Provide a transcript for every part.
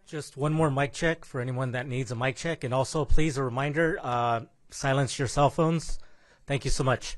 Just one more mic check for anyone that needs a mic check. And also, please, a reminder, silence your cell phones. Thank you so much.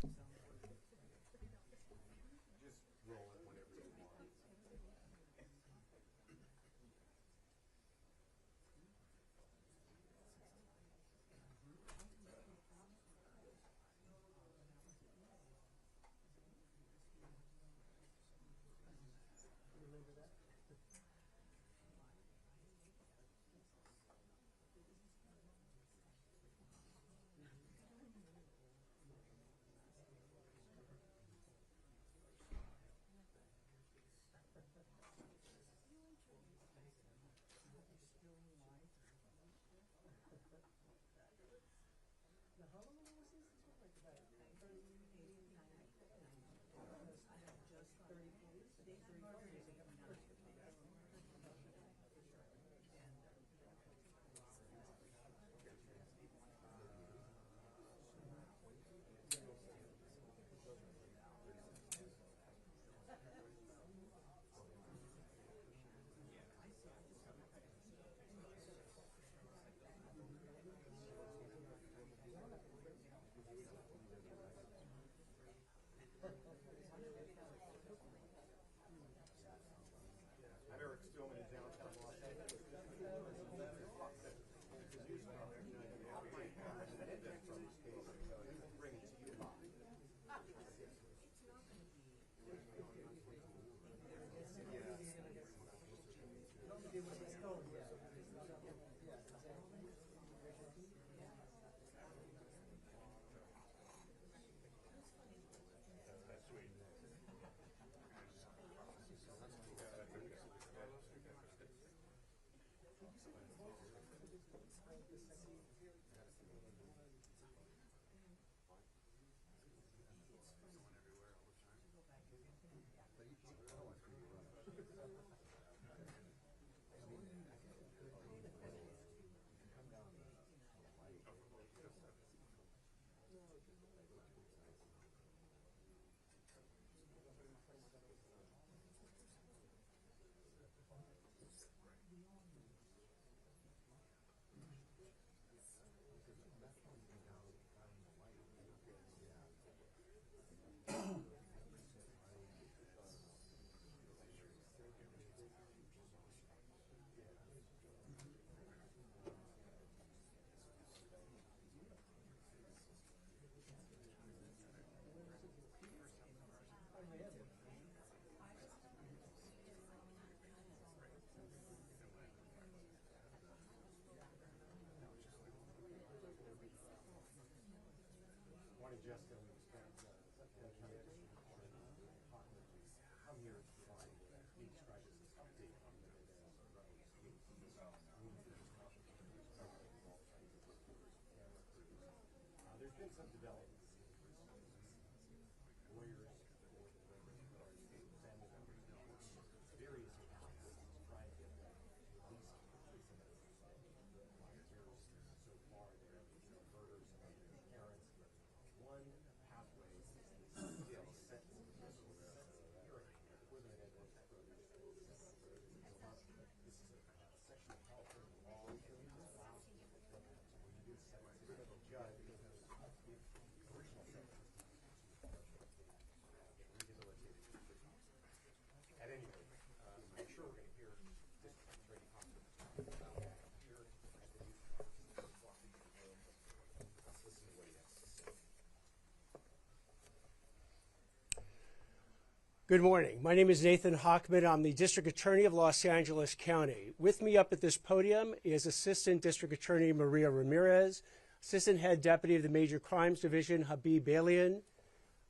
Good morning. My name is Nathan Hochman. I'm the District Attorney of Los Angeles County. With me up at this podium is Assistant District Attorney Maria Ramirez, Assistant Head Deputy of the Major Crimes Division Habib Balian.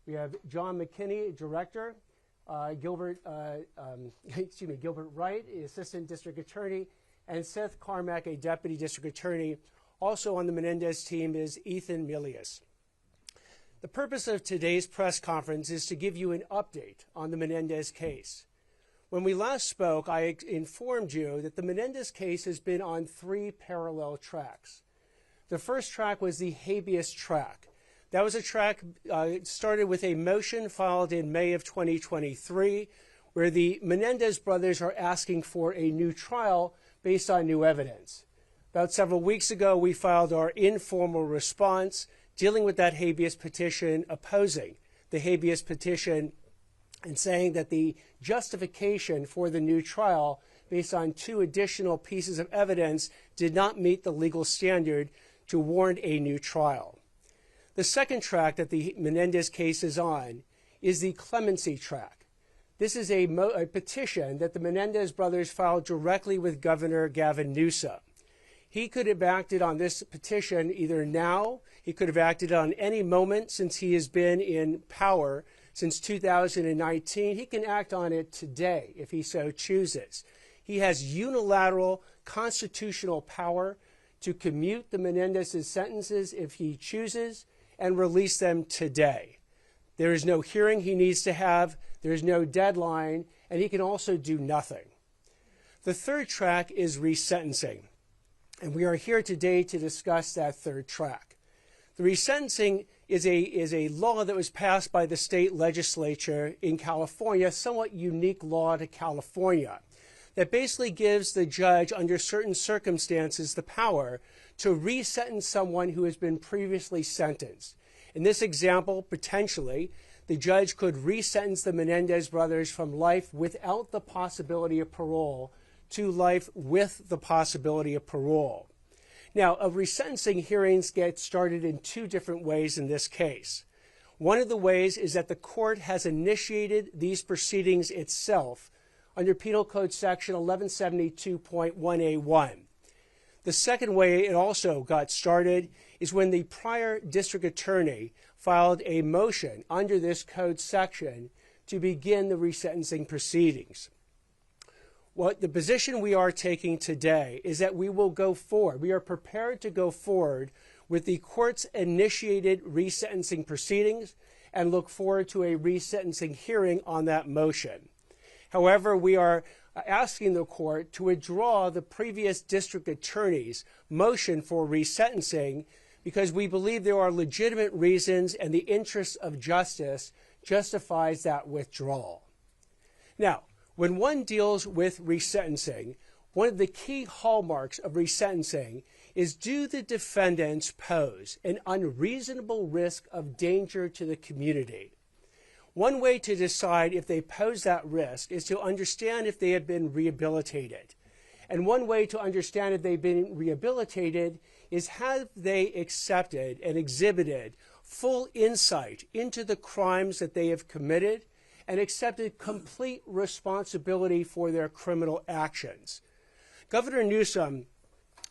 We have John McKinney, Director, Gilbert Wright, Assistant District Attorney, and Seth Carmack, a Deputy District Attorney. Also on the Menendez team is Ethan Milius. The purpose of today's press conference is to give you an update on the Menendez case. When we last spoke, I informed you that the Menendez case has been on 3 parallel tracks. The first track was the habeas track. That was a track started with a motion filed in May of 2023, where the Menendez brothers are asking for a new trial based on new evidence. About several weeks ago, we filed our informal response dealing with that habeas petition, opposing the habeas petition, and saying that the justification for the new trial based on 2 additional pieces of evidence did not meet the legal standard to warrant a new trial. The second track that the Menendez case is on is the clemency track. This is a petition that the Menendez brothers filed directly with Governor Gavin Newsom. He could have acted on this petition either now, he could have acted on any moment since he has been in power since 2019. He can act on it today if he so chooses. He has unilateral constitutional power to commute the Menendez's sentences if he chooses and release them today. There is no hearing he needs to have, there is no deadline, and he can also do nothing. The third track is resentencing. And we are here today to discuss that third track. The resentencing is a law that was passed by the state legislature in California, somewhat unique law to California, that basically gives the judge, under certain circumstances, the power to resentence someone who has been previously sentenced. In this example, potentially, the judge could resentence the Menendez brothers from life without the possibility of parole to life with the possibility of parole. Now, resentencing hearings get started in 2 different ways in this case. One of the ways is that the court has initiated these proceedings itself under Penal Code Section 1172.1A1. The second way it also got started is when the prior district attorney filed a motion under this code section to begin the resentencing proceedings. What the position we are taking today is that we will go forward. We are prepared to go forward with the court's initiated resentencing proceedings and look forward to a resentencing hearing on that motion. However, we are asking the court to withdraw the previous district attorney's motion for resentencing because we believe there are legitimate reasons and the interest of justice justifies that withdrawal. Now, when one deals with resentencing, one of the key hallmarks of resentencing is, do the defendants pose an unreasonable risk of danger to the community? One way to decide if they pose that risk is to understand if they have been rehabilitated. And one way to understand if they've been rehabilitated is, have they accepted and exhibited full insight into the crimes that they have committed and accepted complete responsibility for their criminal actions. Governor Newsom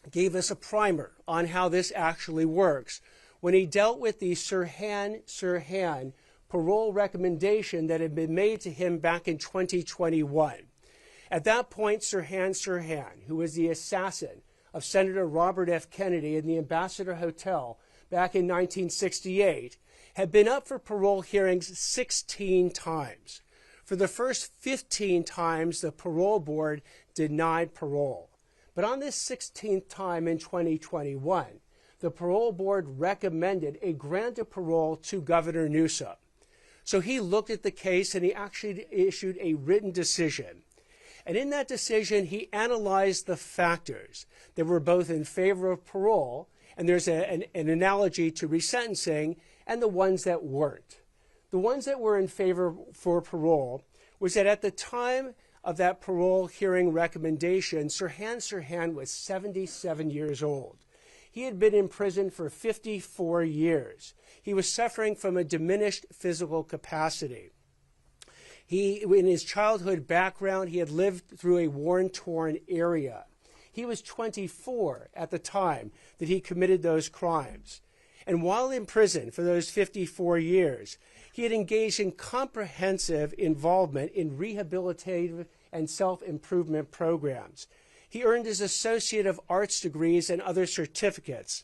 gave us a primer on how this actually works when he dealt with the Sirhan parole recommendation that had been made to him back in 2021. At that point, Sirhan, who was the assassin of Senator Robert F. Kennedy in the Ambassador Hotel back in 1968, had been up for parole hearings 16 times. For the first 15 times, the parole board denied parole. But on this 16th time in 2021, the parole board recommended a grant of parole to Governor Newsom. So he looked at the case and he actually issued a written decision. And in that decision, he analyzed the factors that were both in favor of parole, and there's an analogy to resentencing, and the ones that weren't. The ones that were in favor for parole was that at the time of that parole hearing recommendation, Sirhan was 77 years old. He had been in prison for 54 years. He was suffering from a diminished physical capacity. In his childhood background, he had lived through a war-torn area. He was 24 at the time that he committed those crimes. And while in prison for those 54 years, he had engaged in comprehensive involvement in rehabilitative and self-improvement programs. He earned his Associate of Arts degrees and other certificates.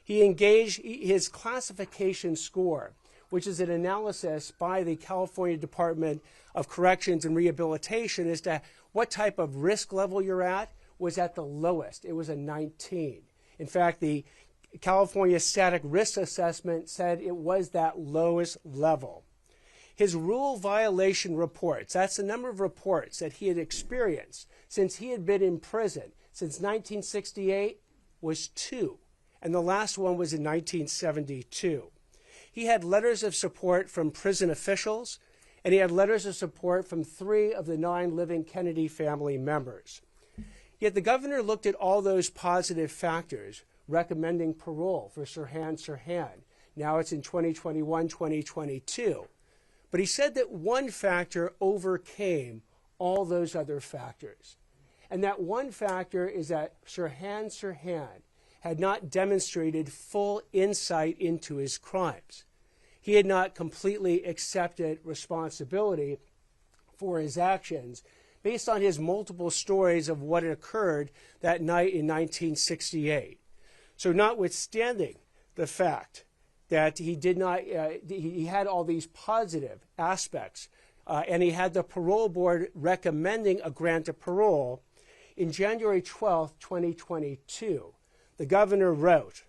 He engaged his classification score, which is an analysis by the California Department of Corrections and Rehabilitation as to what type of risk level you're at, was at the lowest. It was a 19. In fact, the California Static Risk Assessment said it was that lowest level. His rule violation reports, that's the number of reports that he had experienced since he had been in prison since 1968, was 2. And the last one was in 1972. He had letters of support from prison officials, and he had letters of support from 3 of the 9 living Kennedy family members. Yet the governor looked at all those positive factors, recommending parole for Sirhan. Now it's in 2021, 2022. But he said that one factor overcame all those other factors. And that one factor is that Sirhan had not demonstrated full insight into his crimes. He had not completely accepted responsibility for his actions based on his multiple stories of what had occurred that night in 1968. So notwithstanding the fact that he did not, he had all these positive aspects, and he had the parole board recommending a grant of parole, in January 12, 2022, the governor wrote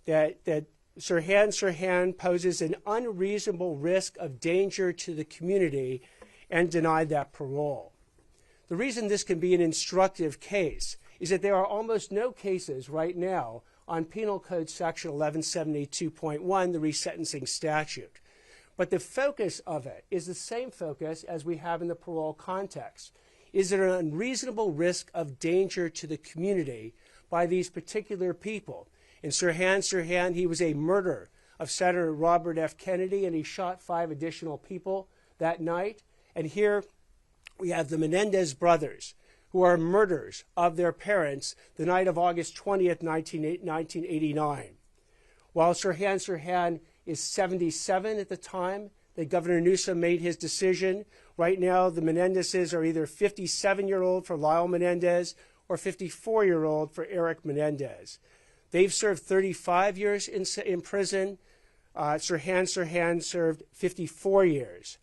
that Sirhan poses an unreasonable risk of danger to the community and denied that parole. The reason this can be an instructive case is that there are almost no cases right now on Penal Code Section 1172.1, the resentencing statute. But the focus of it is the same focus as we have in the parole context. Is there an unreasonable risk of danger to the community by these particular people? In Sirhan, he was a murderer of Senator Robert F. Kennedy, and he shot 5 additional people that night. And here we have the Menendez brothers, who are murderers of their parents the night of August 20th, 1989. While Sirhan is 77 at the time that Governor Newsom made his decision, Right now, the Menendezes are either 57-year-old for Lyle Menendez or 54-year-old for Erik Menendez. They've served 35 years in prison. Sirhan served 54 years.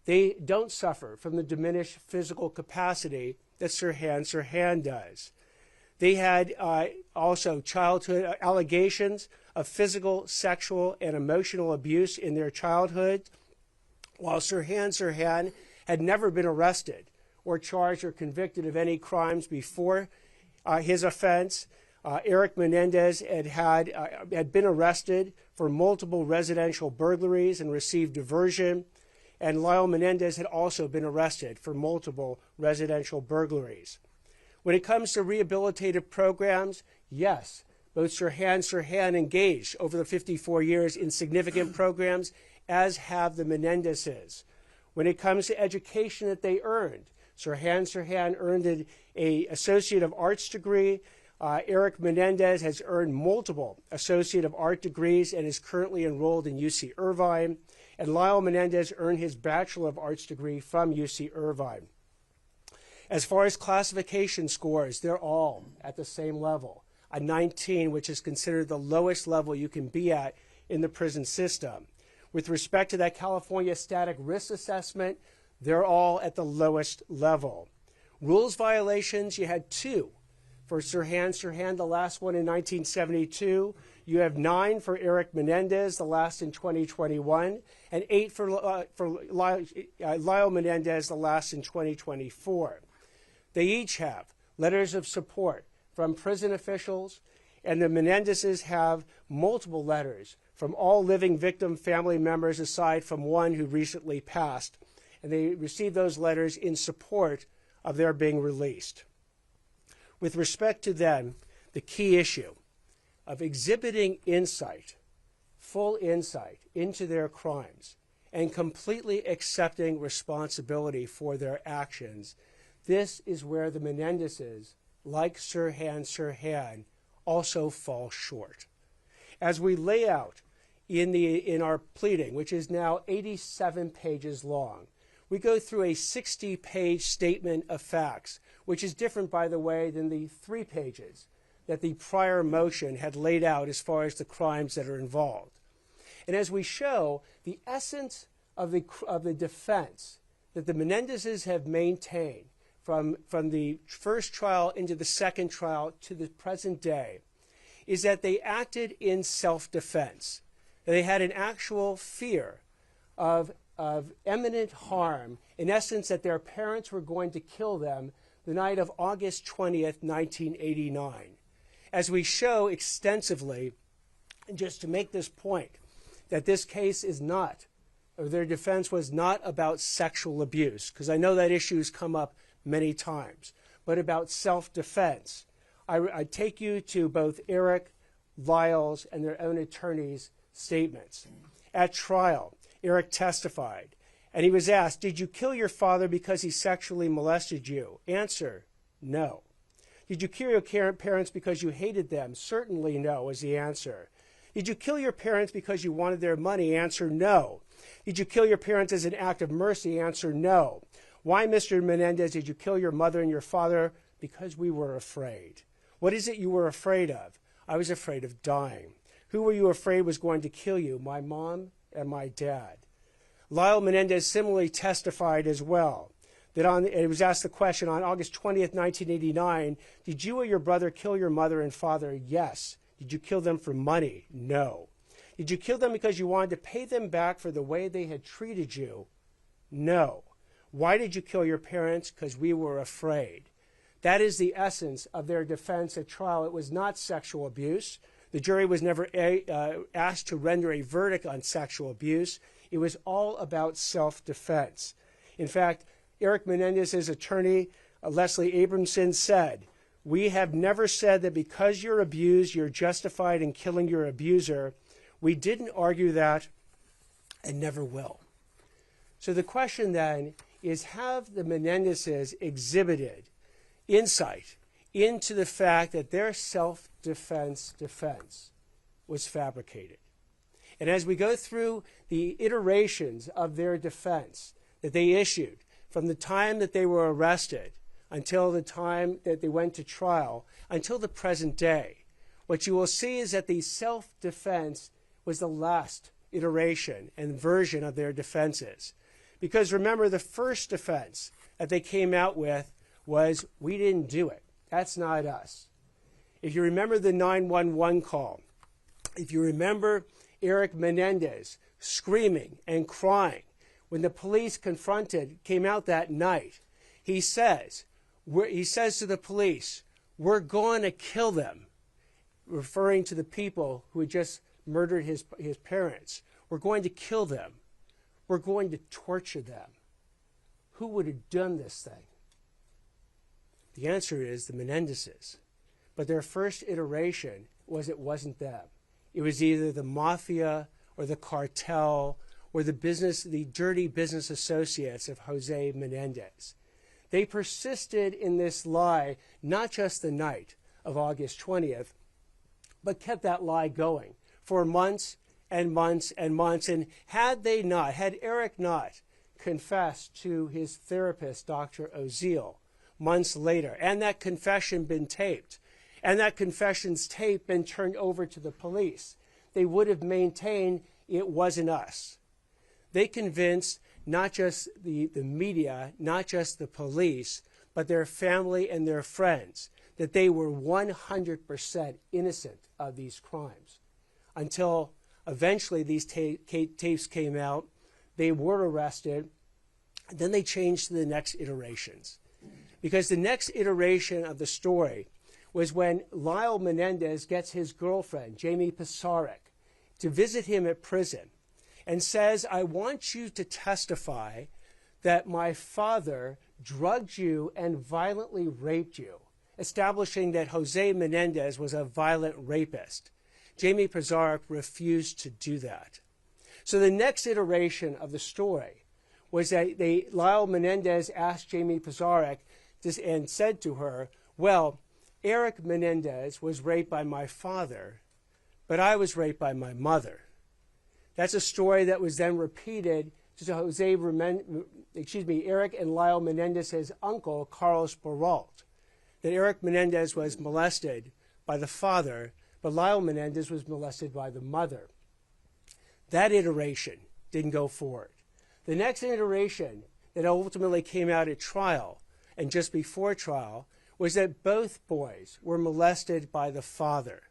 They don't suffer from the diminished physical capacity that Sirhan does. They had also childhood allegations of physical, sexual, and emotional abuse in their childhood, while Sirhan had never been arrested or charged or convicted of any crimes before his offense. Erik Menendez had been arrested for multiple residential burglaries and received diversion, and Lyle Menendez had also been arrested for multiple residential burglaries. When it comes to rehabilitative programs, yes, both Sirhan engaged over the 54 years in significant programs, as have the Menendezes. When it comes to education that they earned, Sirhan earned an Associate of Arts degree. Erik Menendez has earned multiple Associate of Art degrees and is currently enrolled in UC Irvine. And Lyle Menendez earned his Bachelor of Arts degree from UC Irvine. As far as classification scores, they're all at the same level, a 19, which is considered the lowest level you can be at in the prison system. With respect to that California Static Risk Assessment, they're all at the lowest level. Rules violations, you had 2 for Sirhan, the last one in 1972. You have 9 for Erik Menendez, the last in 2021, and 8 for Lyle Menendez, the last in 2024. They each have letters of support from prison officials, and the Menendezes have multiple letters from all living victim family members aside from one who recently passed, and they received those letters in support of their being released. With respect to them, the key issue of exhibiting insight, full insight into their crimes, and completely accepting responsibility for their actions, this is where the Menendezes, like Sirhan, also fall short. As we lay out in our pleading, which is now 87 pages long, we go through a 60-page statement of facts, which is different, by the way, than the 3 pages that the prior motion had laid out as far as the crimes that are involved. And as we show, the essence of the defense that the Menendezes have maintained from the first trial into the second trial to the present day is that they acted in self-defense. They had an actual fear of imminent harm, in essence, that their parents were going to kill them the night of August 20th, 1989. As we show extensively, and just to make this point, that this case is not, or their defense was not about sexual abuse, because I know that issue has come up many times, but about self-defense. I take you to both Erik, Lyle's, and their own attorneys' statements. At trial, Erik testified, and he was asked, "Did you kill your father because he sexually molested you?" Answer, no. "Did you kill your parents because you hated them?" Certainly no, was the answer. "Did you kill your parents because you wanted their money?" Answer, no. "Did you kill your parents as an act of mercy?" Answer, no. "Why, Mr. Menendez, did you kill your mother and your father?" "Because we were afraid." "What is it you were afraid of?" "I was afraid of dying." "Who were you afraid was going to kill you?" "My mom and my dad." Lyle Menendez similarly testified as well. It was asked the question, on August 20th, 1989, "Did you or your brother kill your mother and father?" "Yes." "Did you kill them for money?" "No." "Did you kill them because you wanted to pay them back for the way they had treated you?" "No." "Why did you kill your parents?" "Because we were afraid." That is the essence of their defense at trial. It was not sexual abuse. The jury was never asked to render a verdict on sexual abuse. It was all about self-defense. In fact, Erik Menendez's attorney, Leslie Abramson, said, "We have never said that because you're abused, you're justified in killing your abuser. We didn't argue that and never will." So the question then is, have the Menendezes exhibited insight into the fact that their self-defense defense was fabricated? And as we go through the iterations of their defense that they issued from the time that they were arrested until the time that they went to trial, until the present day, what you will see is that the self-defense was the last iteration and version of their defenses. Because remember, the first defense that they came out with was, we didn't do it. That's not us. If you remember the 911 call, if you remember Erik Menendez screaming and crying when the police came out that night, he says to the police, we're going to kill them, referring to the people who had just murdered his parents. We're going to kill them. We're going to torture them. Who would have done this thing? The answer is the Menendezes. But their first iteration was it wasn't them. It was either the mafia or the cartel or the dirty business associates of Jose Menendez. They persisted in this lie not just the night of August 20th, but kept that lie going for months and months and months. And had Erik not confessed to his therapist, Dr. Oziel, months later, and that confession been taped, and that confession's tape been turned over to the police, they would have maintained it wasn't us. They convinced not just the media, not just the police, but their family and their friends that they were 100% innocent of these crimes. Until eventually these tapes came out, they were arrested, and then they changed to the next iterations. Because the next iteration of the story was when Lyle Menendez gets his girlfriend, Jamie Pisarek, to visit him at prison and says, I want you to testify that my father drugged you and violently raped you, establishing that Jose Menendez was a violent rapist. Jamie Pisarek refused to do that. So the next iteration of the story was that Lyle Menendez asked Jamie Pisarek and said to her, well, Erik Menendez was raped by my father, but I was raped by my mother. That's a story that was then repeated to Erik and Lyle Menendez's uncle, Carlos Baralt, that Erik Menendez was molested by the father, but Lyle Menendez was molested by the mother. That iteration didn't go forward. The next iteration that ultimately came out at trial and just before trial was that both boys were molested by the father.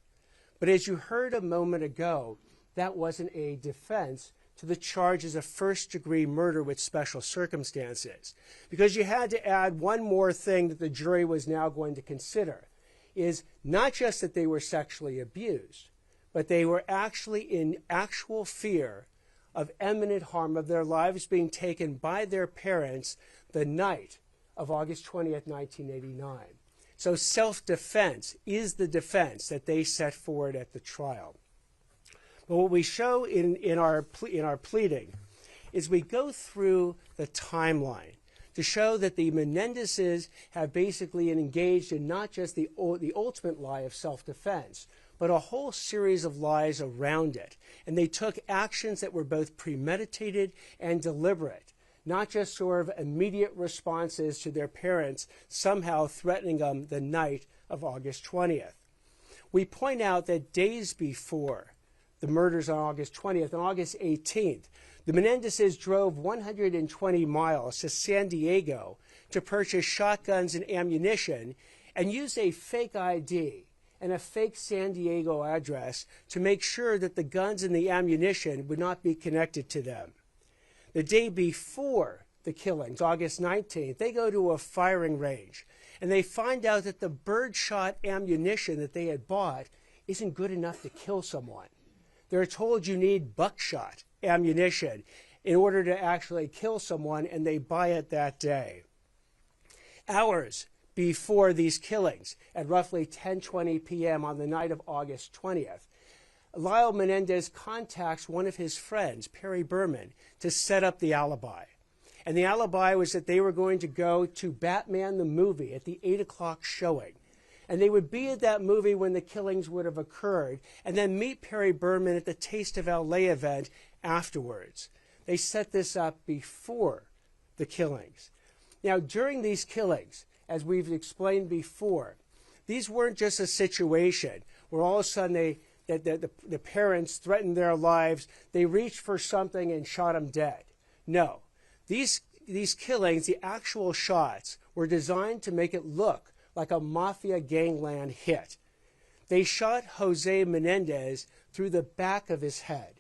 But as you heard a moment ago, that wasn't a defense to the charges of first-degree murder with special circumstances. Because you had to add one more thing that the jury was now going to consider, is not just that they were sexually abused, but they were actually in actual fear of imminent harm, of their lives being taken by their parents the night of August 20th, 1989. So self-defense is the defense that they set forward at the trial. But what we show in our pleading is we go through the timeline to show that the Menendezes have basically engaged in not just the ultimate lie of self-defense, but a whole series of lies around it. And they took actions that were both premeditated and deliberate, not just sort of immediate responses to their parents somehow threatening them the night of August 20th. We point out that days before the murders on August 20th, on August 18th, the Menendezes drove 120 miles to San Diego to purchase shotguns and ammunition and used a fake ID and a fake San Diego address to make sure that the guns and the ammunition would not be connected to them. The day before the killings, August 19th, they go to a firing range and they find out that the birdshot ammunition that they had bought isn't good enough to kill someone. They're told you need buckshot ammunition in order to actually kill someone, and they buy it that day. Hours before these killings, at roughly 10:20 p.m. on the night of August 20th, Lyle Menendez contacts one of his friends, Perry Berman, to set up the alibi. And the alibi was that they were going to go to Batman the movie at the 8 o'clock showing. And they would be at that movie when the killings would have occurred, and then meet Perry Berman at the Taste of LA event afterwards. They set this up before the killings. Now, during these killings, as we've explained before, these weren't just a situation where all of a sudden the parents threatened their lives, they reached for something and shot them dead. No. These killings, the actual shots, were designed to make it look like a mafia gangland hit. They shot Jose Menendez through the back of his head.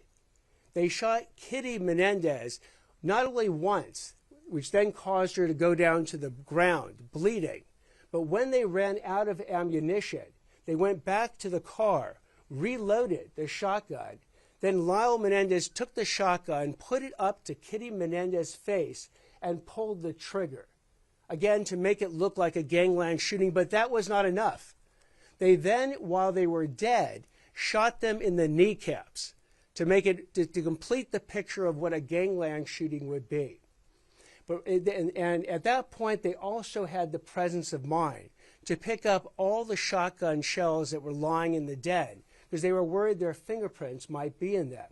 They shot Kitty Menendez not only once, which then caused her to go down to the ground, bleeding, but when they ran out of ammunition, they went back to the car, reloaded the shotgun. Then Lyle Menendez took the shotgun, put it up to Kitty Menendez's face, and pulled the trigger. Again, to make it look like a gangland shooting, but that was not enough. They then, while they were dead, shot them in the kneecaps to make it to complete the picture of what a gangland shooting would be. And at that point, they also had the presence of mind to pick up all the shotgun shells that were lying in the den because they were worried their fingerprints might be in them.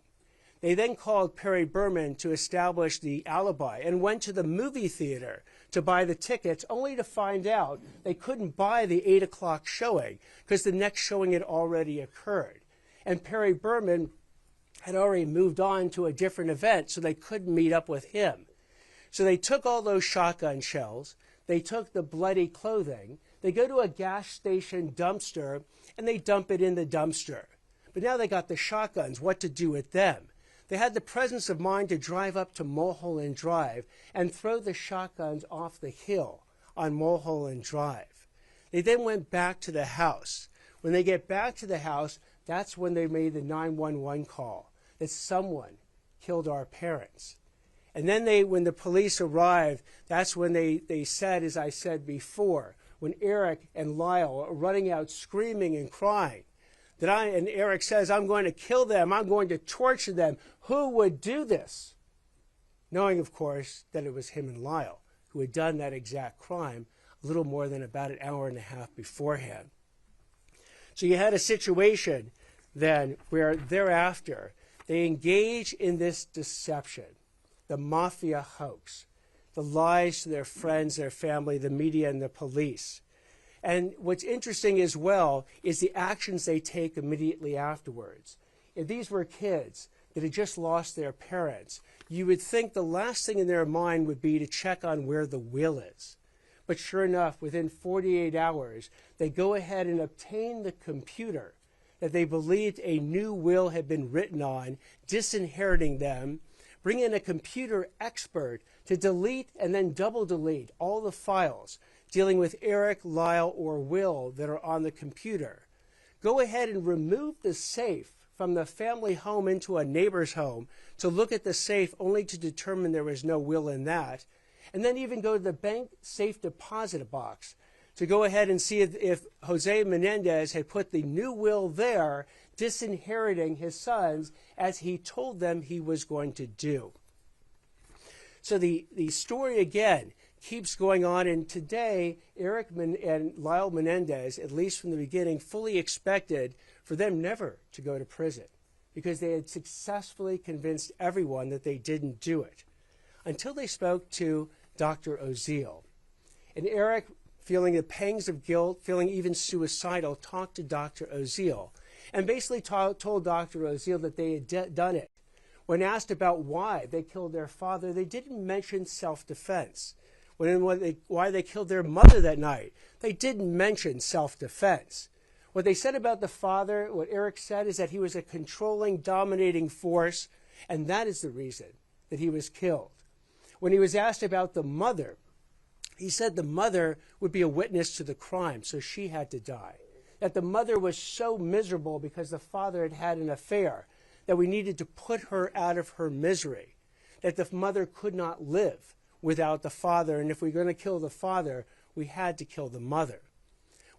They then called Perry Berman to establish the alibi and went to the movie theater to buy the tickets, only to find out they couldn't buy the 8 o'clock showing because the next showing had already occurred. And Perry Berman had already moved on to a different event, so they couldn't meet up with him. So they took all those shotgun shells, they took the bloody clothing, they go to a gas station dumpster, and they dump it in the dumpster. But now they got the shotguns, what to do with them? They had the presence of mind to drive up to Mulholland Drive and throw the shotguns off the hill on Mulholland Drive. They then went back to the house. When they get back to the house, that's when they made the 911 call that someone killed our parents. And then when the police arrived, that's when they said, as I said before, when Erik and Lyle are running out screaming and crying, and Erik says, I'm going to kill them, I'm going to torture them. Who would do this? Knowing, of course, that it was him and Lyle who had done that exact crime a little more than about an hour and a half beforehand. So you had a situation then where thereafter they engage in this deception, the mafia hoax, the lies to their friends, their family, the media, and the police. And what's interesting as well is the actions they take immediately afterwards. If these were kids that had just lost their parents, you would think the last thing in their mind would be to check on where the will is. But sure enough, within 48 hours, they go ahead and obtain the computer that they believed a new will had been written on, disinheriting them, bring in a computer expert to delete and then double delete all the files dealing with Erik, Lyle, or Will that are on the computer. Go ahead and remove the safe from the family home into a neighbor's home to look at the safe only to determine there was no will in that. And then even go to the bank safe deposit box to go ahead and see if Jose Menendez had put the new will there, disinheriting his sons as he told them he was going to do. So the story again keeps going on, and today Erik and Lyle Menendez, at least from the beginning, fully expected for them never to go to prison because they had successfully convinced everyone that they didn't do it until they spoke to Dr. Oziel. And Erik, feeling the pangs of guilt, feeling even suicidal, talked to Dr. Oziel and basically told Dr. Oziel that they had done it. When asked about why they killed their father, they didn't mention self-defense. Why they killed their mother that night, they didn't mention self-defense. What they said about the father, what Erik said, is that he was a controlling, dominating force, and that is the reason that he was killed. When he was asked about the mother, he said the mother would be a witness to the crime, so she had to die. That the mother was so miserable because the father had had an affair that we needed to put her out of her misery. That the mother could not live without the father, and if we were going to kill the father, we had to kill the mother.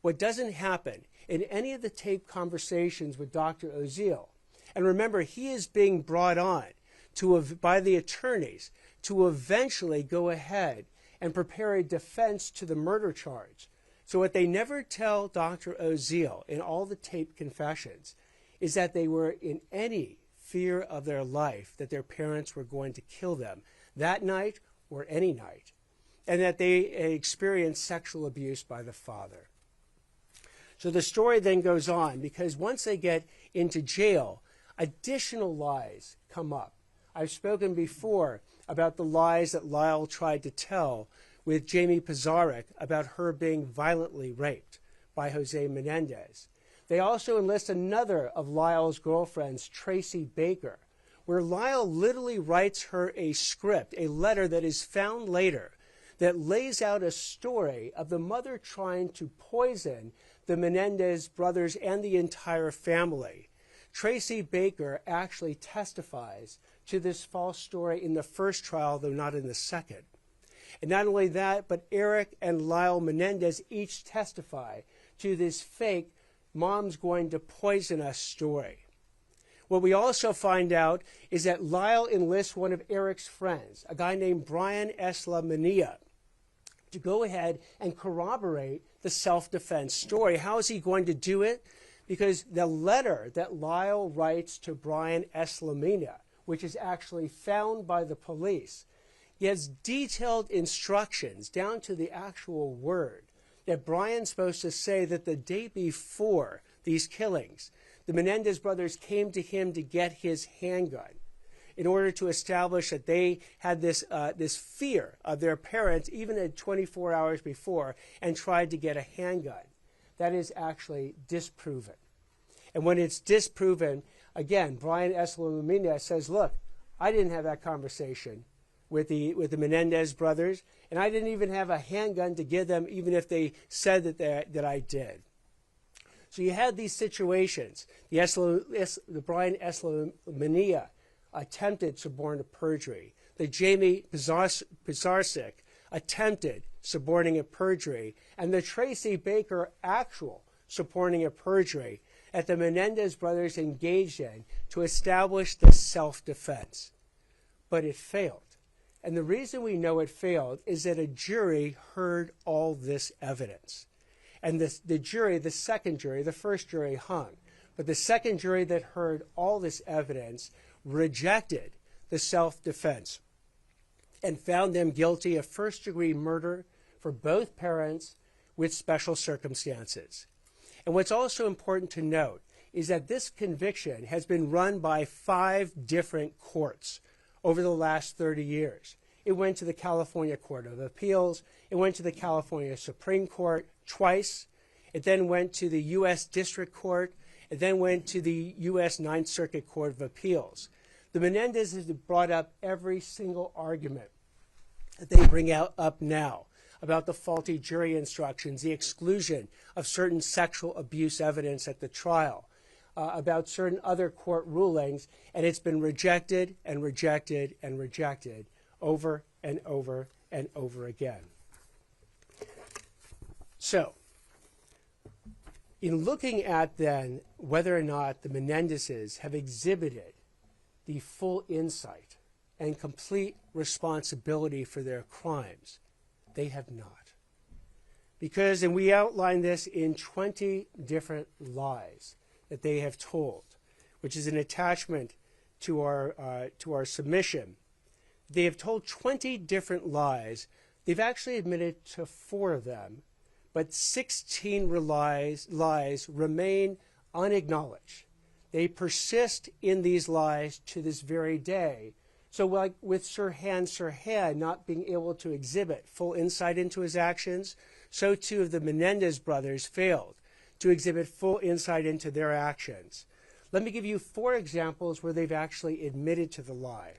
What doesn't happen in any of the taped conversations with Dr. Oziel, and remember, he is being brought on by the attorneys to eventually go ahead and prepare a defense to the murder charge. So what they never tell Dr. Oziel in all the taped confessions is that they were in any fear of their life that their parents were going to kill them that night or any night. and that they experienced sexual abuse by the father. So the story then goes on, because once they get into jail, additional lies come up. I've spoken before about the lies that Lyle tried to tell with Jamie Pizarnik about her being violently raped by Jose Menendez. They also enlist another of Lyle's girlfriends, Tracy Baker, where Lyle literally writes her a script, a letter that is found later, that lays out a story of the mother trying to poison the Menendez brothers and the entire family. Tracy Baker actually testifies to this false story in the first trial, though not in the second. And not only that, but Erik and Lyle Menendez each testify to this fake "mom's going to poison us" story. What we also find out is that Lyle enlists one of Erik's friends, a guy named Brian Eslamania, to go ahead and corroborate the self-defense story. How is he going to do it? Because the letter that Lyle writes to Brian Eslamania, which is actually found by the police, gives detailed instructions down to the actual word that Brian's supposed to say that the day before these killings, the Menendez brothers came to him to get his handgun in order to establish that they had this fear of their parents even at 24 hours before, and tried to get a handgun. That is actually disproven. And when it's disproven, again, Brian Eslamania says, look, I didn't have that conversation with the Menendez brothers, and I didn't even have a handgun to give them, even if they said that I did. So you had these situations. The Brian Eslamania attempted suborning perjury. The Jamie Pizarnik attempted suborning a perjury, and the Tracy Baker actual suborning a perjury that the Menendez brothers engaged in to establish the self-defense. But it failed. And the reason we know it failed is that a jury heard all this evidence. And the jury, the second jury, the first jury hung. But the second jury that heard all this evidence rejected the self-defense and found them guilty of first-degree murder for both parents with special circumstances. And what's also important to note is that this conviction has been run by 5 different courts over the last 30 years. It went to the California Court of Appeals. It went to the California Supreme Court twice. It then went to the U.S. District Court. It then went to the U.S. Ninth Circuit Court of Appeals. The Menendezes have brought up every single argument that they bring up now about the faulty jury instructions, the exclusion of certain sexual abuse evidence at the trial, about certain other court rulings, and it's been rejected and rejected and rejected over and over and over again. So, in looking at then whether or not the Menendezes have exhibited the full insight and complete responsibility for their crimes, they have not. Because, and we outline this in 20 different lies that they have told, which is an attachment to our submission. They have told 20 different lies. They've actually admitted to 4 of them, but 16 lies remain unacknowledged. They persist in these lies to this very day. So like with Sirhan not being able to exhibit full insight into his actions, so too have the Menendez brothers failed to exhibit full insight into their actions. Let me give you 4 examples where they've actually admitted to the lie.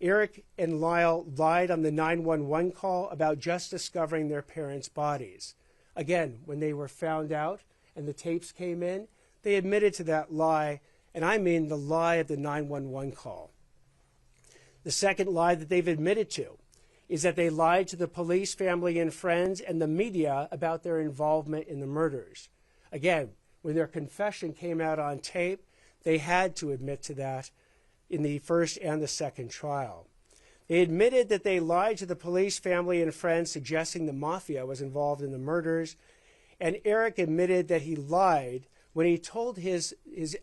Erik and Lyle lied on the 911 call about just discovering their parents' bodies. Again, when they were found out and the tapes came in, they admitted to that lie, and I mean the lie of the 911 call. The second lie that they've admitted to is that they lied to the police, family, and friends and the media about their involvement in the murders. Again, when their confession came out on tape, they had to admit to that in the first and the second trial. They admitted that they lied to the police, family, and friends, suggesting the mafia was involved in the murders. And Erik admitted that he lied when he told his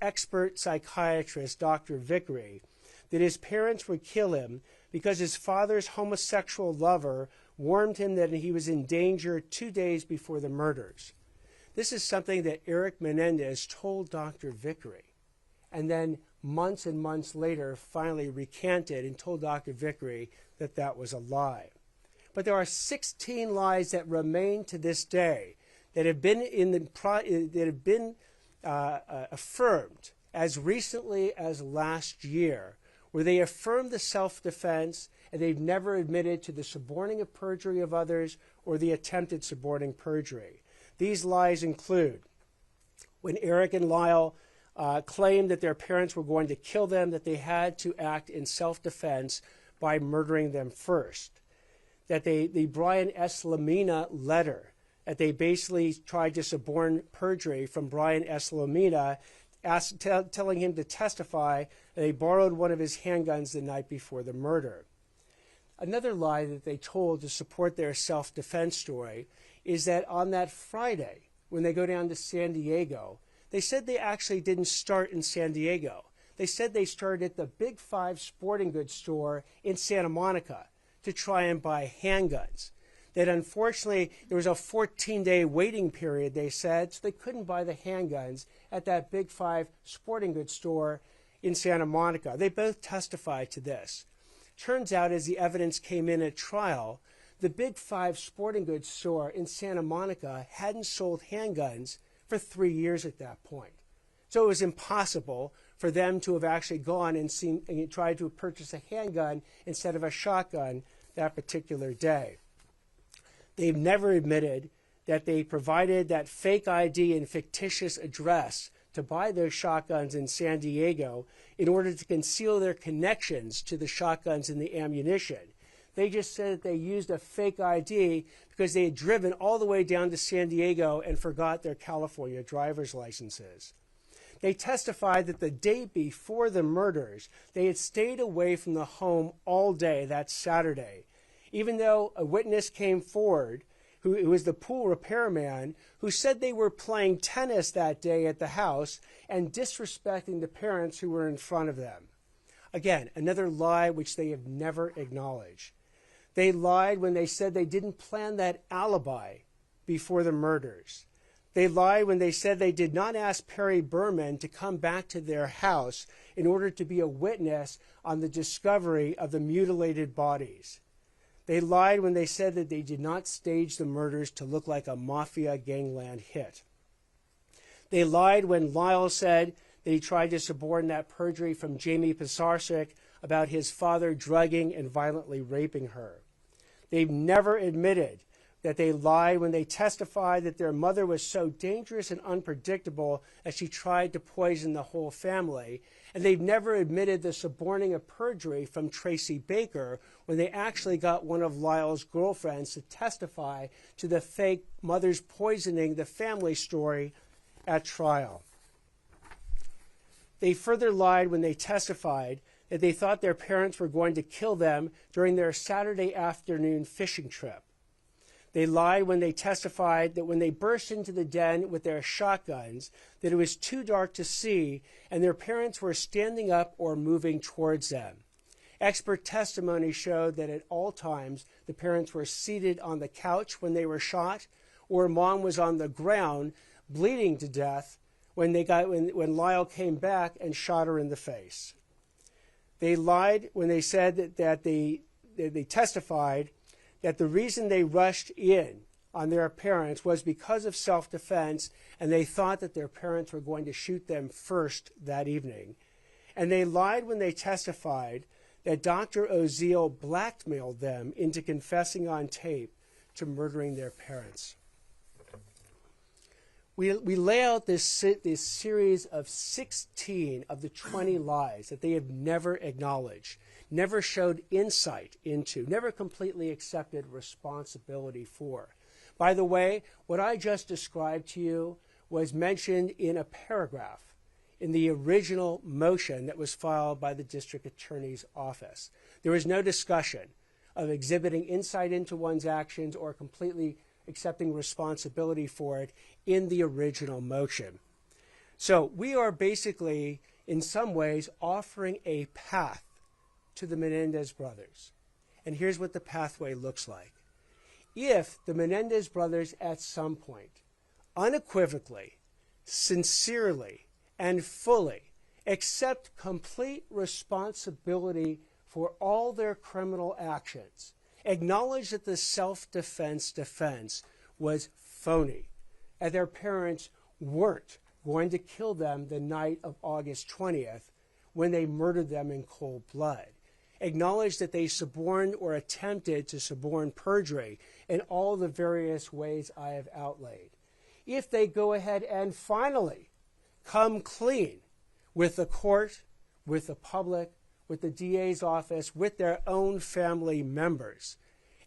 expert psychiatrist, Dr. Vickery, that his parents would kill him because his father's homosexual lover warned him that he was in danger 2 days before the murders. This is something that Erik Menendez told Dr. Vickery, and then months and months later finally recanted and told Dr. Vickery that that was a lie. But there are 16 lies that remain to this day that have been affirmed as recently as last year, where they affirmed the self-defense and they've never admitted to the suborning of perjury of others or the attempted suborning perjury. These lies include when Erik and Lyle claimed that their parents were going to kill them, that they had to act in self-defense by murdering them first. That the Brian S. Lamina letter, that they basically tried to suborn perjury from Brian S. Lamina, telling him to testify that they borrowed one of his handguns the night before the murder. Another lie that they told to support their self-defense story is that on that Friday, when they go down to San Diego, they said they actually didn't start in San Diego. They said they started at the Big Five sporting goods store in Santa Monica to try and buy handguns. That unfortunately there was a 14-day waiting period, they said, so they couldn't buy the handguns at that Big Five sporting goods store in Santa Monica. They both testified to this. Turns out, as the evidence came in at trial, the Big Five sporting goods store in Santa Monica hadn't sold handguns for 3 years at that point. So it was impossible for them to have actually gone and tried to purchase a handgun instead of a shotgun that particular day. They've never admitted that they provided that fake ID and fictitious address to buy those shotguns in San Diego in order to conceal their connections to the shotguns and the ammunition. They just said that they used a fake ID because they had driven all the way down to San Diego and forgot their California driver's licenses. They testified that the day before the murders, they had stayed away from the home all day that Saturday, even though a witness came forward who was the pool repairman, who said they were playing tennis that day at the house and disrespecting the parents who were in front of them. Again, another lie which they have never acknowledged. They lied when they said they didn't plan that alibi before the murders. They lied when they said they did not ask Perry Berman to come back to their house in order to be a witness on the discovery of the mutilated bodies. They lied when they said that they did not stage the murders to look like a mafia gangland hit. They lied when Lyle said that he tried to suborn that perjury from Jamie Pisarcik about his father drugging and violently raping her. They've never admitted that they lied when they testified that their mother was so dangerous and unpredictable that she tried to poison the whole family. And they've never admitted the suborning of perjury from Tracy Baker when they actually got one of Lyle's girlfriends to testify to the fake mother's poisoning the family story at trial. They further lied when they testified that they thought their parents were going to kill them during their Saturday afternoon fishing trip. They lied when they testified that when they burst into the den with their shotguns, that it was too dark to see and their parents were standing up or moving towards them. Expert testimony showed that at all times the parents were seated on the couch when they were shot, or mom was on the ground bleeding to death when Lyle came back and shot her in the face. They lied when they said that they testified that the reason they rushed in on their parents was because of self-defense, and they thought that their parents were going to shoot them first that evening. And they lied when they testified that Dr. Oziel blackmailed them into confessing on tape to murdering their parents. We lay out this series of 16 of the 20 lies that they have never acknowledged, never showed insight into, never completely accepted responsibility for. By the way, what I just described to you was mentioned in a paragraph in the original motion that was filed by the district attorney's office. There was no discussion of exhibiting insight into one's actions or completely accepting responsibility for it in the original motion. So we are basically, in some ways, offering a path to the Menendez brothers. And here's what the pathway looks like. if the Menendez brothers at some point unequivocally, sincerely, and fully accept complete responsibility for all their criminal actions, acknowledge that the self-defense defense was phony, and their parents weren't going to kill them the night of August 20th when they murdered them in cold blood, acknowledge that they suborned or attempted to suborn perjury in all the various ways I have outlaid. If they go ahead and finally come clean with the court, with the public, with the DA's office, with their own family members,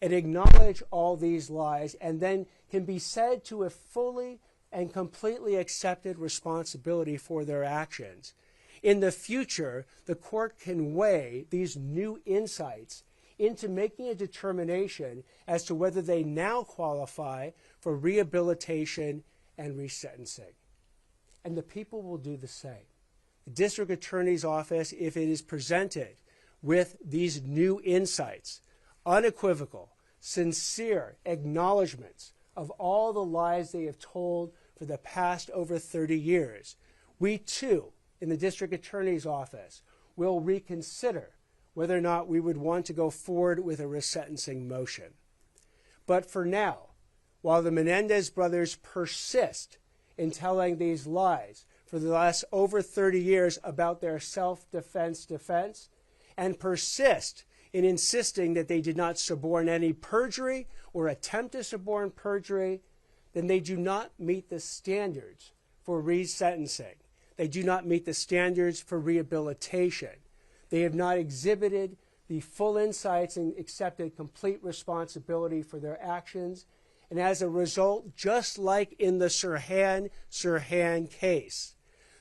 and acknowledge all these lies, and then can be said to have fully and completely accepted responsibility for their actions. In the future, the court can weigh these new insights into making a determination as to whether they now qualify for rehabilitation and resentencing. And the people will do the same. The district attorney's office, if it is presented with these new insights, unequivocal, sincere acknowledgments of all the lies they have told for the past over 30 years, we too, in the district attorney's office, will reconsider whether or not we would want to go forward with a resentencing motion. But for now, while the Menendez brothers persist in telling these lies for the last over 30 years about their self-defense defense, and persist in insisting that they did not suborn any perjury or attempt to suborn perjury, then they do not meet the standards for resentencing. They do not meet the standards for rehabilitation. They have not exhibited the full insights and accepted complete responsibility for their actions. And as a result, just like in the Sirhan case,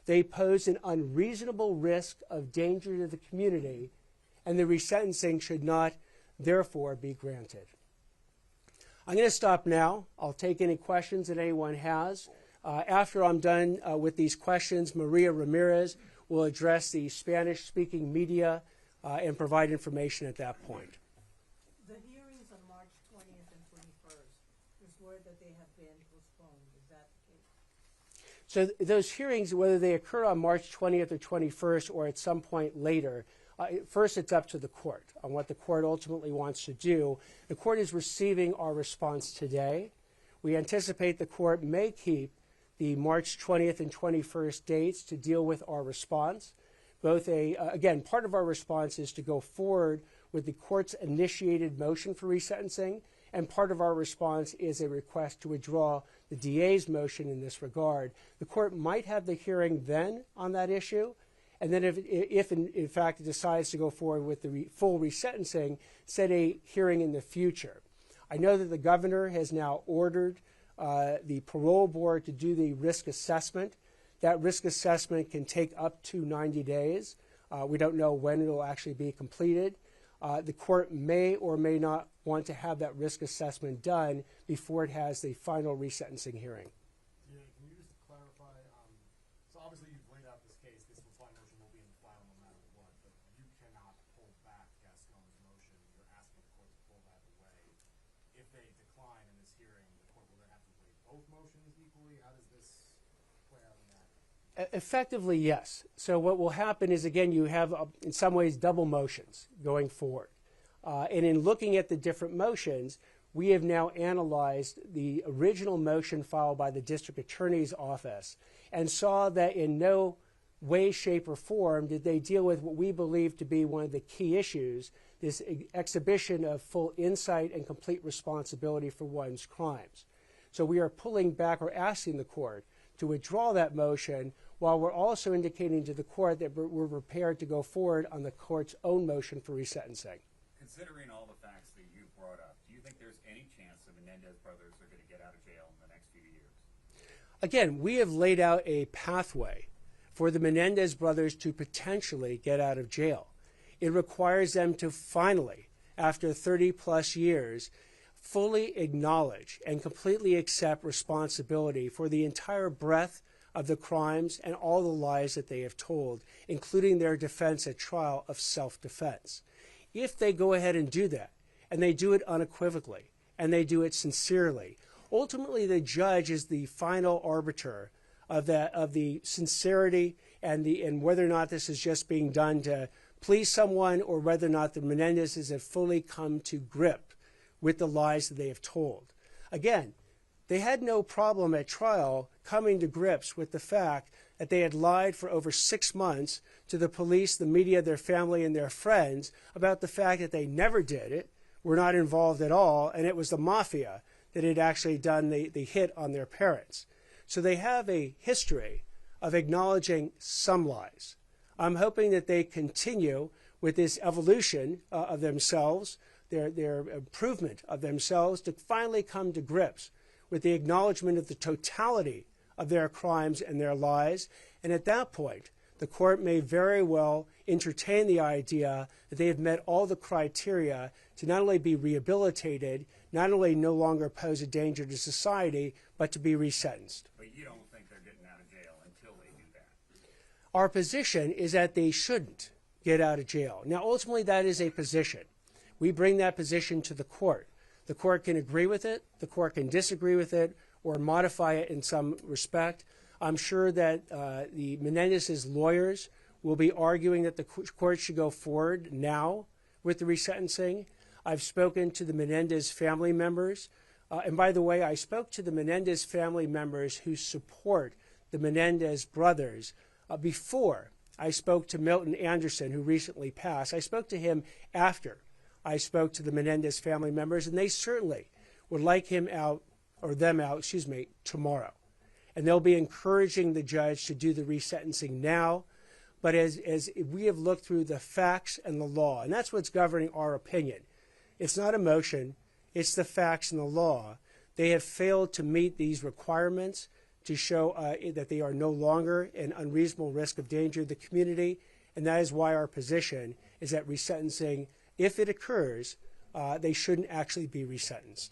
they pose an unreasonable risk of danger to the community, and the resentencing should not, therefore, be granted. I'm going to stop now. I'll take any questions that anyone has. After I'm done with these questions, Maria Ramirez will address the Spanish-speaking media and provide information at that point. The hearings on March 20th and 21st, there's word that they have been postponed. Is that the case? So those hearings, whether they occur on March 20th or 21st or at some point later, first it's up to the court on what the court ultimately wants to do. The court is receiving our response today. We anticipate the court may keep the March 20th and 21st dates to deal with our response. Again, part of our response is to go forward with the court's initiated motion for resentencing, and part of our response is a request to withdraw the DA's motion in this regard. The court might have the hearing then on that issue, and then if in fact it decides to go forward with the full resentencing, set a hearing in the future. I know that the governor has now ordered the parole board to do the risk assessment. That risk assessment can take up to 90 days. We don't know when it will actually be completed. The court may or may not want to have that risk assessment done before it has the final resentencing hearing. Yeah, can you just clarify? So obviously you've laid out this case. This reply motion will be in the file no matter what, but you cannot pull back Gascon's motion. You're asking the court to pull that away. If they decline in this hearing, the court will then have to weigh both motions equally. How does this play out in that? Effectively, yes. So what will happen is, again, you have, in some ways, double motions going forward. And in looking at the different motions, we have now analyzed the original motion filed by the district attorney's office and saw that in no way, shape, or form did they deal with what we believe to be one of the key issues, this exhibition of full insight and complete responsibility for one's crimes. So we are pulling back or asking the court to withdraw that motion, while we're also indicating to the court that we're prepared to go forward on the court's own motion for resentencing. Considering all the facts that you brought up, do you think there's any chance the Menendez brothers are going to get out of jail in the next few years? Again, we have laid out a pathway for the Menendez brothers to potentially get out of jail. It requires them to finally, after 30-plus years, fully acknowledge and completely accept responsibility for the entire breadth of the crimes and all the lies that they have told, including their defense at trial of self-defense. If they go ahead and do that, and they do it unequivocally, and they do it sincerely. Ultimately, the judge is the final arbiter of the sincerity and whether or not this is just being done to please someone, or whether or not the Menendezes have fully come to grip with the lies that they have told. Again, they had no problem at trial coming to grips with the fact that they had lied for over 6 months to the police, the media, their family, and their friends about the fact that they never did it, were not involved at all, and it was the mafia that had actually done the hit on their parents. So they have a history of acknowledging some lies. I'm hoping that they continue with this evolution of themselves, their improvement of themselves, to finally come to grips with the acknowledgement of the totality of their crimes and their lies. And at that point, the court may very well entertain the idea that they have met all the criteria to not only be rehabilitated, not only no longer pose a danger to society, but to be resentenced. But you don't think they're getting out of jail until they do that? Our position is that they shouldn't get out of jail. Now, ultimately, that is a position. We bring that position to the court. The court can agree with it, the court can disagree with it, or modify it in some respect. I'm sure that the Menendez's lawyers will be arguing that the court should go forward now with the resentencing. I've spoken to the Menendez family members. And by the way, I spoke to the Menendez family members who support the Menendez brothers before I spoke to Milton Anderson, who recently passed. I spoke to him after I spoke to the Menendez family members, and they certainly would like him out, or them out, tomorrow. And they'll be encouraging the judge to do the resentencing now. But as we have looked through the facts and the law, and that's what's governing our opinion. It's not emotion, it's the facts and the law. They have failed to meet these requirements to show that they are no longer an unreasonable risk of danger to the community. And that is why our position is that resentencing, if it occurs, they shouldn't actually be resentenced.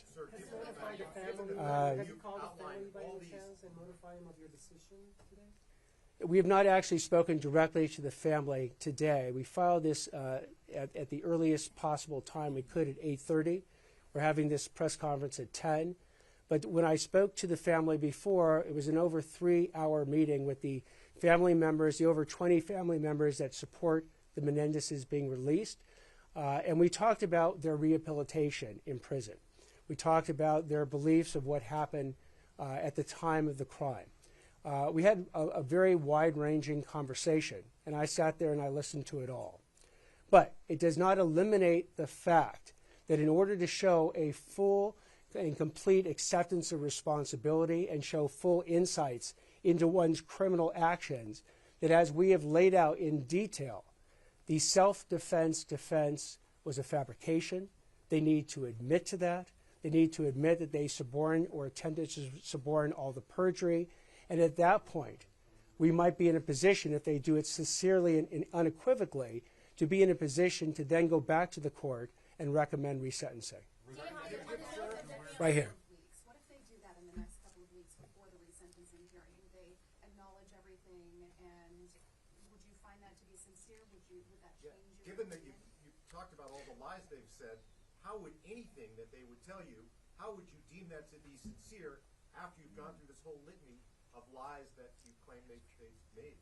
Have you called the family by any chance and notified them of your decision today? We have not actually spoken directly to the family today. We filed this at the earliest possible time we could at 8:30. We're having this press conference at 10. But when I spoke to the family before, it was an over 3-hour meeting with the family members, the over 20 family members that support the Menendezes being released. And we talked about their rehabilitation in prison. We talked about their beliefs of what happened at the time of the crime. We had a very wide-ranging conversation, and I sat there and I listened to it all. But it does not eliminate the fact that in order to show a full and complete acceptance of responsibility and show full insights into one's criminal actions, that as we have laid out in detail, the self-defense defense was a fabrication. They need to admit to that. They need to admit that they suborned or attempted to suborn all the perjury. And at that point, we might be in a position, if they do it sincerely and unequivocally, to be in a position to then go back to the court and recommend resentencing. Right here. What if they do that in the next couple of weeks before the resentencing hearing? They acknowledge everything, and would you find that to be sincere? Would that change you? Given that you talked about all the lies they've said, how would anything that they would tell you, how would you deem that to be sincere after you've gone through this whole litany of lies that you claim they've made?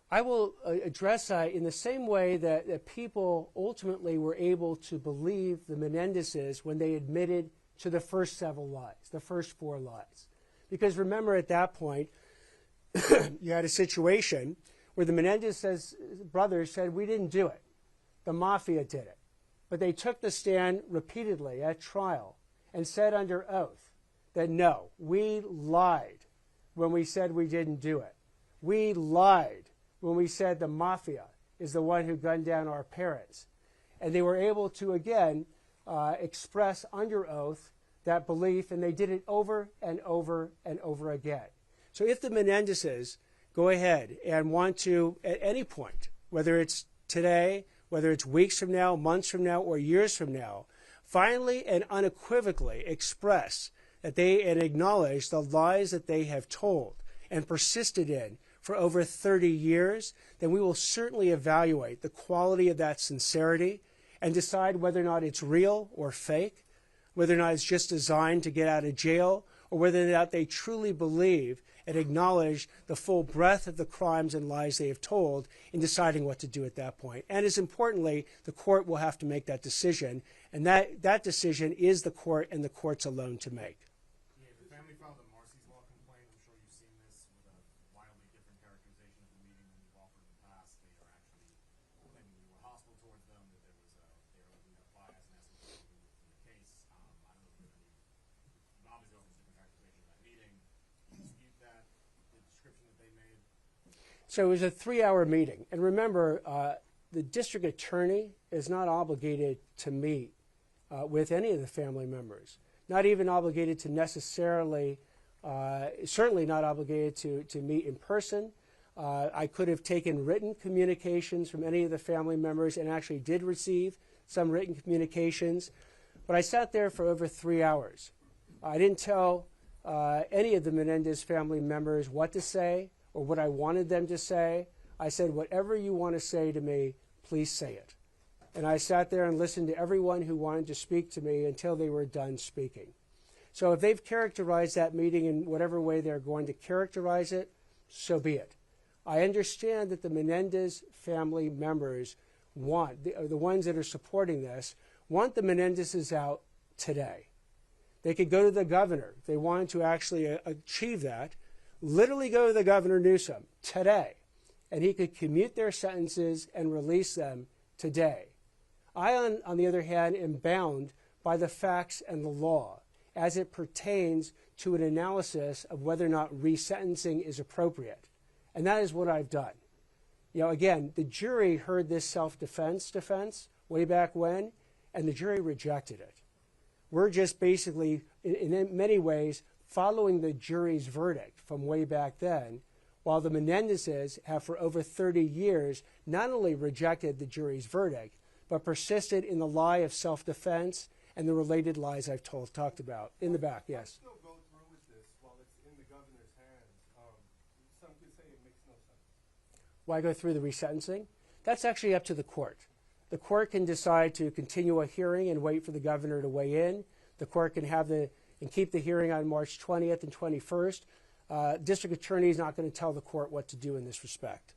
I will address that in the same way that people ultimately were able to believe the Menendezes when they admitted to the first several lies, the first 4 lies. Because remember, at that point, you had a situation where the Menendez brothers said, we didn't do it. The mafia did it. But they took the stand repeatedly at trial and said under oath that no, we lied when we said we didn't do it. We lied when we said the mafia is the one who gunned down our parents. And they were able to, again, express under oath that belief, and they did it over and over and over again. So if the Menendezes go ahead and want to, at any point, whether it's today, whether it's weeks from now, months from now, or years from now, finally and unequivocally express that they and acknowledge the lies that they have told and persisted in for over 30 years, then we will certainly evaluate the quality of that sincerity and decide whether or not it's real or fake. whether or not it's just designed to get out of jail, or whether or not they truly believe and acknowledge the full breadth of the crimes and lies they have told in deciding what to do at that point. And as importantly, the court will have to make that decision, and that decision is the court and the courts alone to make. Yeah, the family filed a Marcy's Law complaint. I'm sure you've seen this with a wildly different characterization of the meeting than you've offered in the past. They are actually claiming you were hostile towards them, that they were looking at bias and asking for in the case. I don't know if you have any, obviously offers different characterization of that meeting. Do you dispute that, the description that they made? So it was a 3-hour meeting. And remember, the district attorney is not obligated to meet with any of the family members, not even obligated to necessarily, certainly not obligated to meet in person. I could have taken written communications from any of the family members and actually did receive some written communications, but I sat there for over 3 hours. I didn't tell any of the Menendez family members what to say or what I wanted them to say. I said, whatever you want to say to me, please say it. And I sat there and listened to everyone who wanted to speak to me until they were done speaking. So if they've characterized that meeting in whatever way they're going to characterize it, so be it. I understand that the Menendez family members want, the ones that are supporting this, want the Menendezes out today. They could go to the governor if they wanted to actually achieve that, literally go to the Governor Newsom today, and he could commute their sentences and release them today. I, on the other hand, am bound by the facts and the law as it pertains to an analysis of whether or not resentencing is appropriate. And that is what I've done. You know, again, the jury heard this self-defense defense way back when, and the jury rejected it. We're just basically, in many ways, following the jury's verdict from way back then, while the Menendezes have for over 30 years not only rejected the jury's verdict, but persisted in the lie of self-defense and the related lies I've talked about. In the back, yes. Still go through with this while it's in the governor's hands. Some could say it makes no sense. Why go through the resentencing? That's actually up to the court. The court can decide to continue a hearing and wait for the governor to weigh in. The court can have and keep the hearing on March 20th and 21st. District attorney is not going to tell the court what to do in this respect.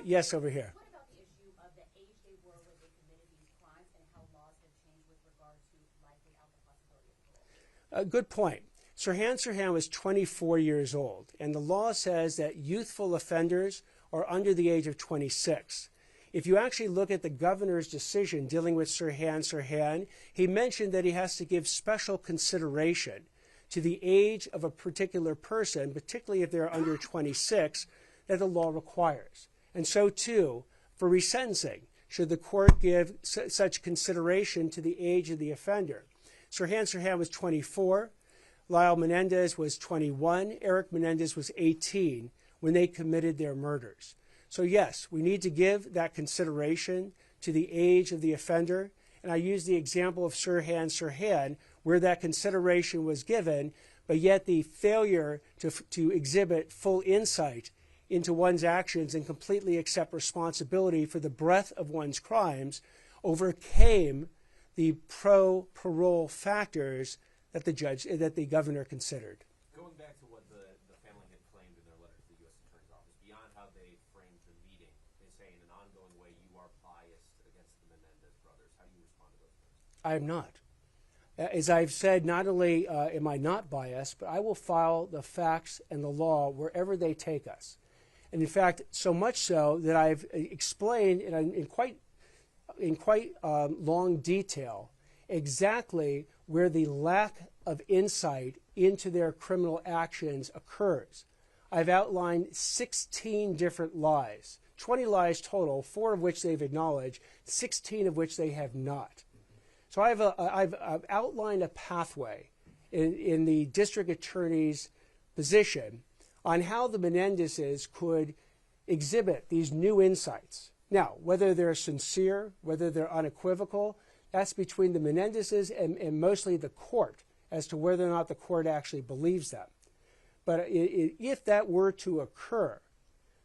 Yes, over here. What about the issue of the age they were when they committed these crimes and how laws have changed with regard to life without the possibility of parole? Good point. Sirhan was 24 years old, and the law says that youthful offenders are under the age of 26. If you actually look at the governor's decision dealing with Sirhan, he mentioned that he has to give special consideration to the age of a particular person, particularly if they're under 26, that the law requires. And so, too, for resentencing, should the court give such consideration to the age of the offender. Sirhan was 24. Lyle Menendez was 21. Erik Menendez was 18 when they committed their murders. So, yes, we need to give that consideration to the age of the offender. And I use the example of Sirhan, where that consideration was given, but yet the failure to exhibit full insight into one's actions and completely accept responsibility for the breadth of one's crimes overcame the pro-parole factors that the governor considered. Going back to what the family had claimed in their letter to the U.S. Attorney's Office, beyond how they framed the meeting, they say in an ongoing way you are biased against the Menendez brothers. How do you respond to those things? I am not. As I've said, not only am I not biased, but I will follow the facts and the law wherever they take us. And in fact, so much so that I've explained in quite long detail exactly where the lack of insight into their criminal actions occurs. I've outlined 16 different lies, 20 lies total, 4 of which they've acknowledged, 16 of which they have not. So I've outlined a pathway in the district attorney's position on how the Menendezes could exhibit these new insights. Now, whether they're sincere, whether they're unequivocal, that's between the Menendezes and mostly the court as to whether or not the court actually believes them. But if that were to occur,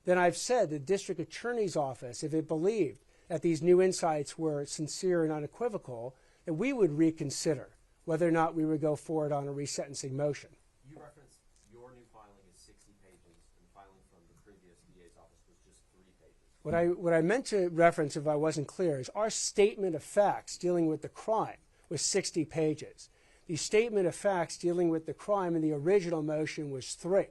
then I've said the district attorney's office, if it believed that these new insights were sincere and unequivocal, that we would reconsider whether or not we would go forward on a resentencing motion. You referenced your new filing is 60 pages, and filing from the previous DA's office was just 3 pages. What I meant to reference, if I wasn't clear, is our statement of facts dealing with the crime was 60 pages. The statement of facts dealing with the crime in the original motion was 3.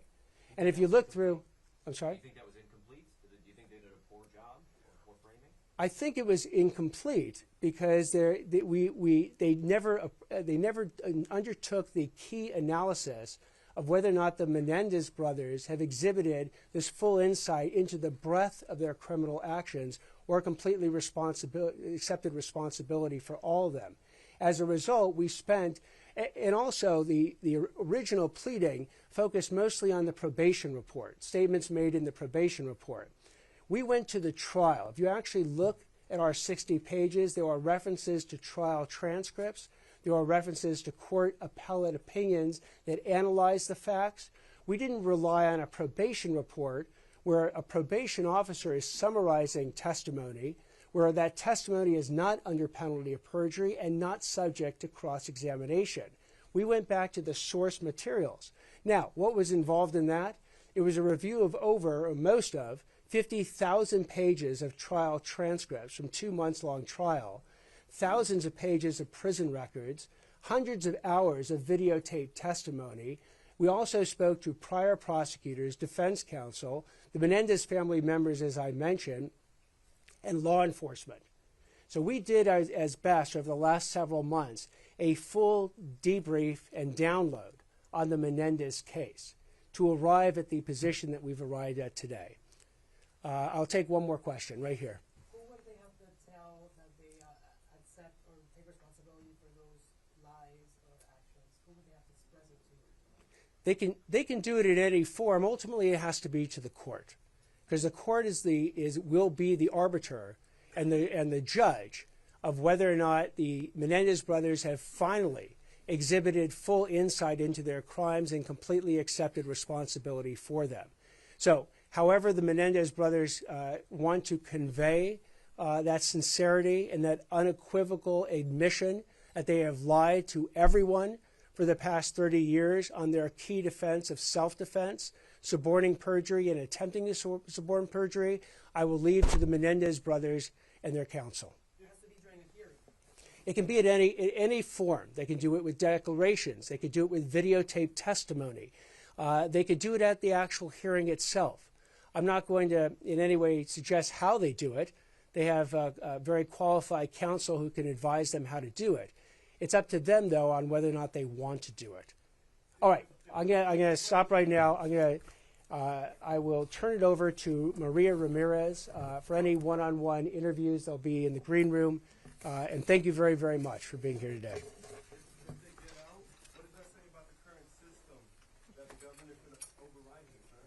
And if you look through, I'm sorry? Do you think that was incomplete? Do you think they did a poor job or poor framing? I think it was incomplete because they never undertook the key analysis of whether or not the Menendez brothers have exhibited this full insight into the breadth of their criminal actions or completely accepted responsibility for all of them. As a result, we spent, and also the original pleading focused mostly on the probation report, statements made in the probation report. We went to the trial. If you actually look at our 60 pages, there are references to trial transcripts. There are references to court appellate opinions that analyze the facts. We didn't rely on a probation report where a probation officer is summarizing testimony, where that testimony is not under penalty of perjury and not subject to cross-examination. We went back to the source materials. Now, what was involved in that? It was a review of most of, 50,000 pages of trial transcripts from 2 months-long trial, thousands of pages of prison records, hundreds of hours of videotaped testimony. We also spoke to prior prosecutors, defense counsel, the Menendez family members, as I mentioned, and law enforcement. So we did as best over the last several months a full debrief and download on the Menendez case to arrive at the position that we've arrived at today. I'll take one more question right here. Who would they have to tell that they accept or take responsibility for those lies or actions? Who would they have to express it to? They can do it in any form. Ultimately, it has to be to the court, because the court will be the arbiter and the judge of whether or not the Menendez brothers have finally exhibited full insight into their crimes and completely accepted responsibility for them. So, however the Menendez brothers want to convey that sincerity and that unequivocal admission that they have lied to everyone for the past 30 years on their key defense of self-defense, suborning perjury, and attempting to suborn perjury, I will leave to the Menendez brothers and their counsel. It has to be during a hearing. It can be at any form. They can do it with declarations. They could do it with videotaped testimony. They could do it at the actual hearing itself. I'm not going to in any way suggest how they do it. They have a very qualified counsel who can advise them how to do it. It's up to them, though, on whether or not they want to do it. All right, I'm gonna stop right now. I will turn it over to Maria Ramirez for any one-on-one interviews. They'll be in the green room. And thank you very, very much for being here today. If they get out, what does that say about the current system that the governor could override it, sir?